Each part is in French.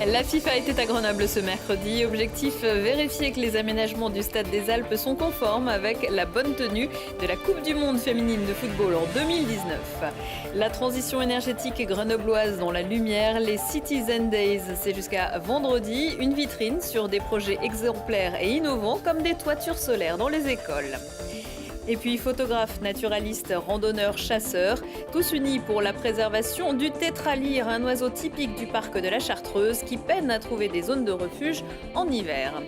La FIFA était à Grenoble ce mercredi. Objectif, vérifier que les aménagements du Stade des Alpes sont conformes avec la bonne tenue de la Coupe du Monde féminine de football en 2019. La transition énergétique grenobloise dans la lumière, les Citizen Days, c'est jusqu'à vendredi. Une vitrine sur des projets exemplaires et innovants comme des toitures solaires dans les écoles. Et puis photographes, naturalistes, randonneurs, chasseurs, tous unis pour la préservation du tétralyre, un oiseau typique du parc de la Chartreuse qui peine à trouver des zones de refuge en hiver.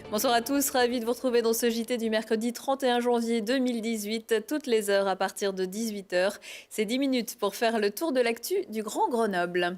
Bonsoir à tous, ravi de vous retrouver dans ce JT du mercredi 31 janvier 2018, toutes les heures à partir de 18h. C'est 10 minutes pour faire le tour de l'actu du Grand Grenoble.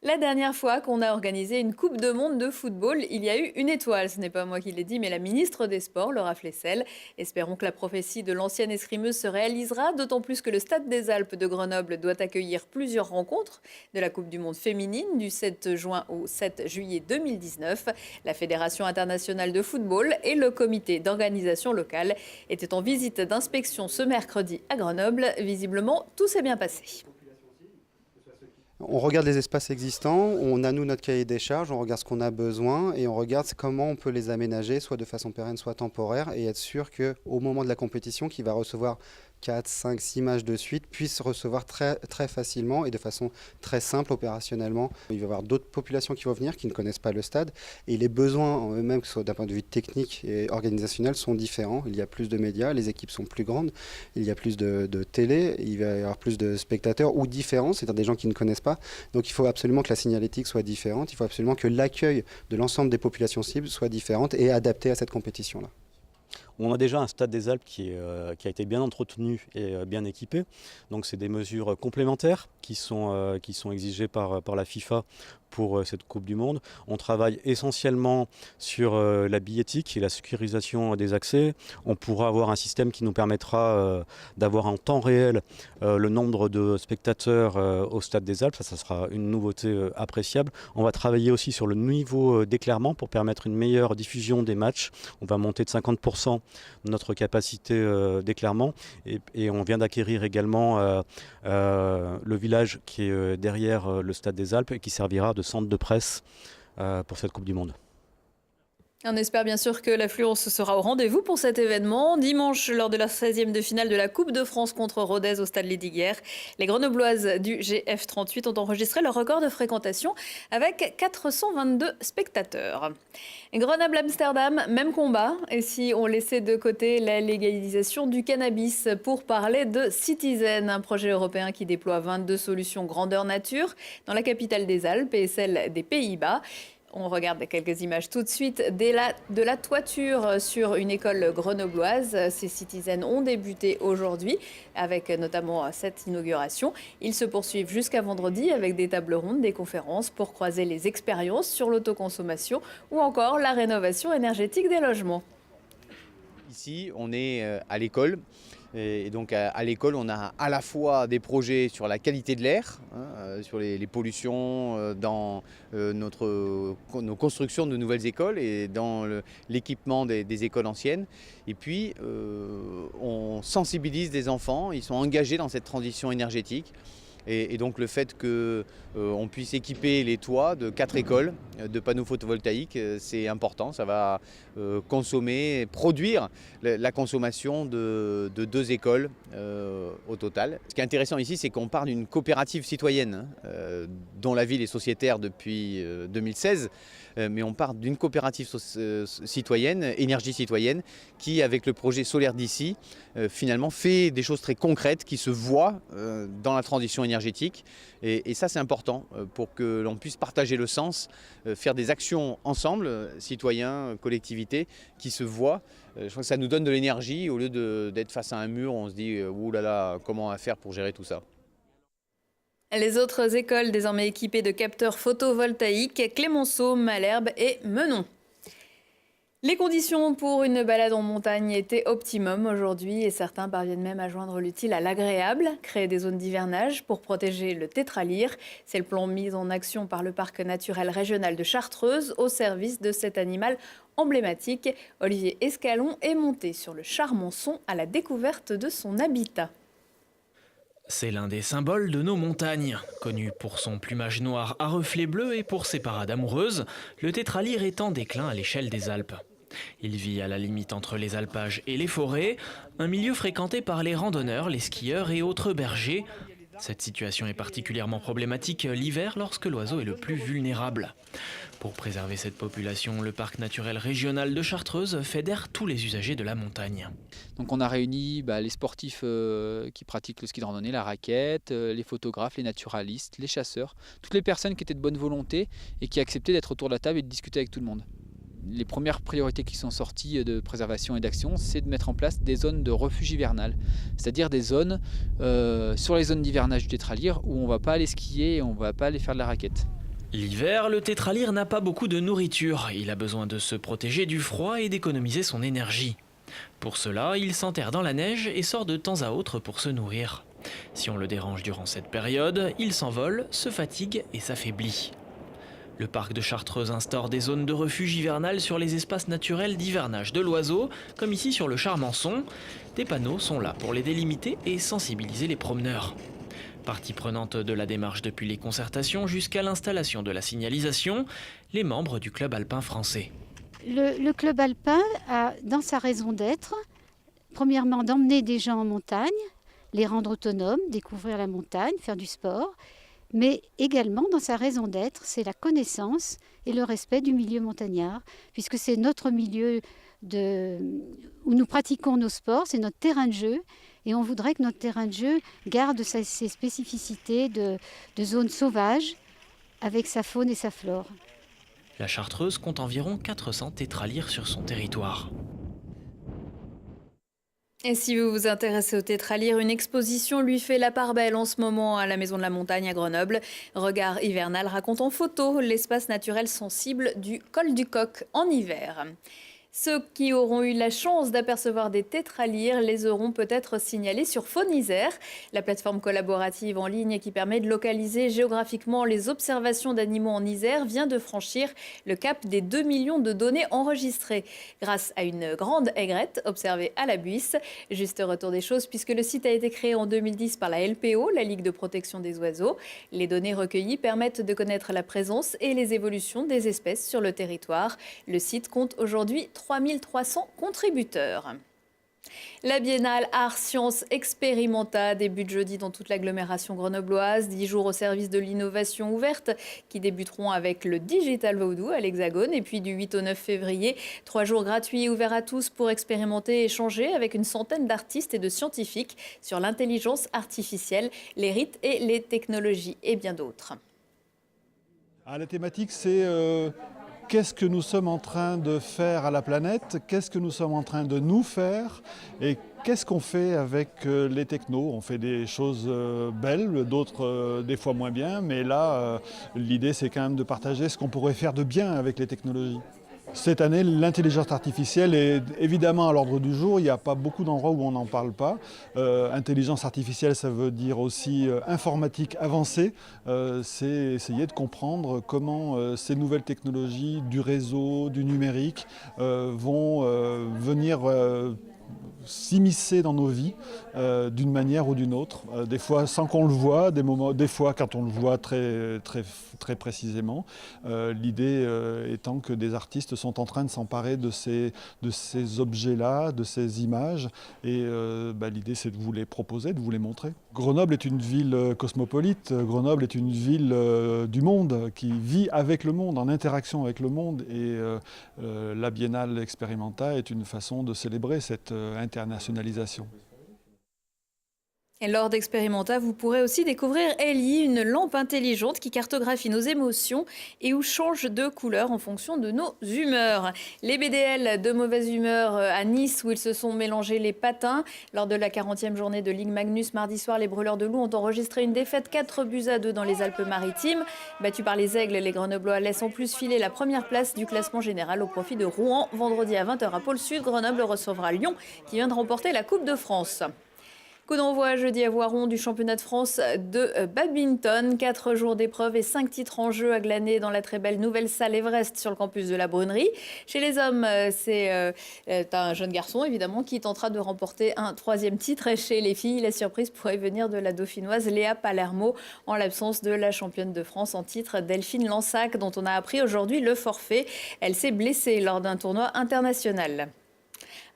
La dernière fois qu'on a organisé une Coupe de Monde de football, il y a eu une étoile. Ce n'est pas moi qui l'ai dit, mais la ministre des Sports, Laura Flessel. Espérons que la prophétie de l'ancienne escrimeuse se réalisera, d'autant plus que le Stade des Alpes de Grenoble doit accueillir plusieurs rencontres de la Coupe du Monde féminine du 7 juin au 7 juillet 2019. La Fédération internationale de football et le comité d'organisation locale étaient en visite d'inspection ce mercredi à Grenoble. Visiblement, tout s'est bien passé. On regarde les espaces existants, on a nous notre cahier des charges, on regarde ce qu'on a besoin et on regarde comment on peut les aménager, soit de façon pérenne, soit temporaire, et être sûr qu'au moment de la compétition, qui va recevoir 4, 5, 6 matchs de suite, puisse recevoir très, très facilement et de façon très simple opérationnellement. Il va y avoir d'autres populations qui vont venir, qui ne connaissent pas le stade, et les besoins en eux-mêmes, que ce soit d'un point de vue technique et organisationnel, sont différents. Il y a plus de médias, les équipes sont plus grandes, il y a plus de télé, il va y avoir plus de spectateurs ou différents, c'est-à-dire des gens qui ne connaissent pas. Donc il faut absolument que la signalétique soit différente, il faut absolument que l'accueil de l'ensemble des populations cibles soit différente et adapté à cette compétition-là. On a déjà un stade des Alpes qui a été bien entretenu et bien équipé. Donc c'est des mesures complémentaires qui sont exigées par la FIFA pour cette Coupe du Monde. On travaille essentiellement sur la billettique et la sécurisation des accès. On pourra avoir un système qui nous permettra d'avoir en temps réel le nombre de spectateurs au Stade des Alpes. Ça sera une nouveauté appréciable. On va travailler aussi sur le niveau d'éclairement pour permettre une meilleure diffusion des matchs. On va monter de 50% notre capacité d'éclairement et on vient d'acquérir également le village qui est derrière le Stade des Alpes et qui servira de centre de presse pour cette Coupe du Monde. On espère bien sûr que l'affluence sera au rendez-vous pour cet événement. Dimanche, lors de la 16e de finale de la Coupe de France contre Rodez au stade Lesdiguières, les Grenobloises du GF38 ont enregistré leur record de fréquentation avec 422 spectateurs. Grenoble-Amsterdam, même combat. Et si on laissait de côté la légalisation du cannabis pour parler de Citizen, un projet européen qui déploie 22 solutions grandeur nature dans la capitale des Alpes et celle des Pays-Bas. On regarde quelques images tout de suite de la toiture sur une école grenobloise. Ces Citizen ont débuté aujourd'hui avec notamment cette inauguration. Ils se poursuivent jusqu'à vendredi avec des tables rondes, des conférences pour croiser les expériences sur l'autoconsommation ou encore la rénovation énergétique des logements. Ici, on est à l'école. Et donc à l'école, on a à la fois des projets sur la qualité de l'air, sur les pollutions dans nos constructions de nouvelles écoles et dans l'équipement des écoles anciennes. Et puis, on sensibilise des enfants, ils sont engagés dans cette transition énergétique. Et donc le fait qu'on puisse équiper les toits de 4 écoles de panneaux photovoltaïques, c'est important. Ça va produire la consommation de 2 écoles au total. Ce qui est intéressant ici, c'est qu'on parle d'une coopérative citoyenne dont la ville est sociétaire depuis 2016. Mais on part d'une coopérative citoyenne, énergie citoyenne, qui avec le projet solaire d'ici, finalement fait des choses très concrètes qui se voient dans la transition énergétique. Et ça c'est important pour que l'on puisse partager le sens, faire des actions ensemble, citoyens, collectivités, qui se voient. Je crois que ça nous donne de l'énergie au lieu d'être face à un mur où on se dit « ouh là là, comment faire pour gérer tout ça ?» Les autres écoles désormais équipées de capteurs photovoltaïques, Clémenceau, Malherbe et Menon. Les conditions pour une balade en montagne étaient optimum aujourd'hui et certains parviennent même à joindre l'utile à l'agréable, créer des zones d'hivernage pour protéger le tétralyre. C'est le plan mis en action par le parc naturel régional de Chartreuse au service de cet animal emblématique. Olivier Escalon est monté sur le Charmançon à la découverte de son habitat. C'est l'un des symboles de nos montagnes. Connu pour son plumage noir à reflets bleus et pour ses parades amoureuses, le tétralyre est en déclin à l'échelle des Alpes. Il vit à la limite entre les alpages et les forêts, un milieu fréquenté par les randonneurs, les skieurs et autres bergers. Cette situation est particulièrement problématique l'hiver lorsque l'oiseau est le plus vulnérable. Pour préserver cette population, le parc naturel régional de Chartreuse fédère tous les usagers de la montagne. Donc on a réuni les sportifs qui pratiquent le ski de randonnée, la raquette, les photographes, les naturalistes, les chasseurs, toutes les personnes qui étaient de bonne volonté et qui acceptaient d'être autour de la table et de discuter avec tout le monde. Les premières priorités qui sont sorties de préservation et d'action, c'est de mettre en place des zones de refuge hivernal, c'est-à-dire des zones sur les zones d'hivernage du tétralyre où on ne va pas aller skier et on ne va pas aller faire de la raquette. L'hiver, le tétralyre n'a pas beaucoup de nourriture. Il a besoin de se protéger du froid et d'économiser son énergie. Pour cela, il s'enterre dans la neige et sort de temps à autre pour se nourrir. Si on le dérange durant cette période, il s'envole, se fatigue et s'affaiblit. Le parc de Chartreuse instaure des zones de refuge hivernal sur les espaces naturels d'hivernage de l'oiseau, comme ici sur le Charmançon. Des panneaux sont là pour les délimiter et sensibiliser les promeneurs. Partie prenante de la démarche depuis les concertations jusqu'à l'installation de la signalisation, les membres du club alpin français. Le club alpin a dans sa raison d'être, premièrement d'emmener des gens en montagne, les rendre autonomes, découvrir la montagne, faire du sport, mais également dans sa raison d'être, c'est la connaissance et le respect du milieu montagnard, puisque c'est notre milieu où nous pratiquons nos sports, c'est notre terrain de jeu, et on voudrait que notre terrain de jeu garde ses spécificités de zone sauvage, avec sa faune et sa flore. La Chartreuse compte environ 400 tétralyres sur son territoire. Et si vous vous intéressez au tétralyre, une exposition lui fait la part belle en ce moment à la Maison de la Montagne à Grenoble. Regard hivernal raconte en photo l'espace naturel sensible du col du Coq en hiver. Ceux qui auront eu la chance d'apercevoir des tétralyres les auront peut-être signalés sur Faune-Isère, la plateforme collaborative en ligne qui permet de localiser géographiquement les observations d'animaux en Isère vient de franchir le cap des 2 millions de données enregistrées grâce à une grande aigrette observée à la Buisse. Juste retour des choses puisque le site a été créé en 2010 par la LPO, la Ligue de protection des oiseaux. Les données recueillies permettent de connaître la présence et les évolutions des espèces sur le territoire. Le site compte aujourd'hui 3300 contributeurs. La biennale Art Sciences Experimenta débute jeudi dans toute l'agglomération grenobloise. 10 jours au service de l'innovation ouverte qui débuteront avec le Digital Vaudou à l'Hexagone. Et puis du 8 au 9 février, 3 jours gratuits et ouverts à tous pour expérimenter et échanger avec une centaine d'artistes et de scientifiques sur l'intelligence artificielle, les rites et les technologies et bien d'autres. La thématique, c'est qu'est-ce que nous sommes en train de faire à la planète, qu'est-ce que nous sommes en train de nous faire et qu'est-ce qu'on fait avec les technos. On fait des choses belles, d'autres des fois moins bien, mais là, l'idée c'est quand même de partager ce qu'on pourrait faire de bien avec les technologies. Cette année, l'intelligence artificielle est évidemment à l'ordre du jour. Il n'y a pas beaucoup d'endroits où on n'en parle pas. Intelligence artificielle, ça veut dire aussi informatique avancée. C'est essayer de comprendre comment ces nouvelles technologies du réseau, du numérique vont venir s'immiscer dans nos vies d'une manière ou d'une autre, des fois sans qu'on le voie, des fois quand on le voit très précisément. L'idée étant que des artistes sont en train de s'emparer de ces objets-là, de ces images, et l'idée c'est de vous les proposer, de vous les montrer. Grenoble est une ville cosmopolite, Grenoble est une ville du monde, qui vit avec le monde, en interaction avec le monde, et la Biennale Experimenta est une façon de célébrer cette internationalisation. Et lors d'Experimenta, vous pourrez aussi découvrir Ellie, une lampe intelligente qui cartographie nos émotions et où change de couleur en fonction de nos humeurs. Les BDL de mauvaise humeur à Nice où ils se sont mélangés les patins. Lors de la 40e journée de Ligue Magnus, mardi soir, les Brûleurs de Loup ont enregistré une défaite 4-2 dans les Alpes-Maritimes. Battus par les Aigles, les Grenoblois laissent en plus filer la première place du classement général au profit de Rouen. Vendredi à 20h à Pôle Sud, Grenoble recevra Lyon qui vient de remporter la Coupe de France. Coup d'envoi jeudi à Voiron du championnat de France de badminton. 4 jours d'épreuve et 5 titres en jeu à glaner dans la très belle nouvelle salle Everest sur le campus de la Brunnerie. Chez les hommes, c'est un jeune garçon évidemment qui tentera de remporter un 3e titre. Et chez les filles, la surprise pourrait venir de la dauphinoise Léa Palermo en l'absence de la championne de France en titre Delphine Lansac, dont on a appris aujourd'hui le forfait. Elle s'est blessée lors d'un tournoi international.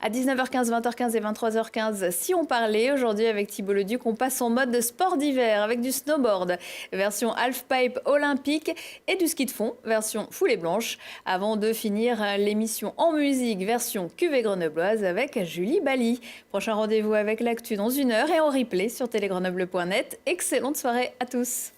À 19h15, 20h15 et 23h15, si on parlait aujourd'hui avec Thibault Leduc, on passe en mode sport d'hiver avec du snowboard, version halfpipe olympique, et du ski de fond, version foulée blanche, avant de finir l'émission en musique, version cuvée grenobloise avec Julie Bali. Prochain rendez-vous avec l'actu dans 1 heure et en replay sur télégrenoble.net. Excellente soirée à tous.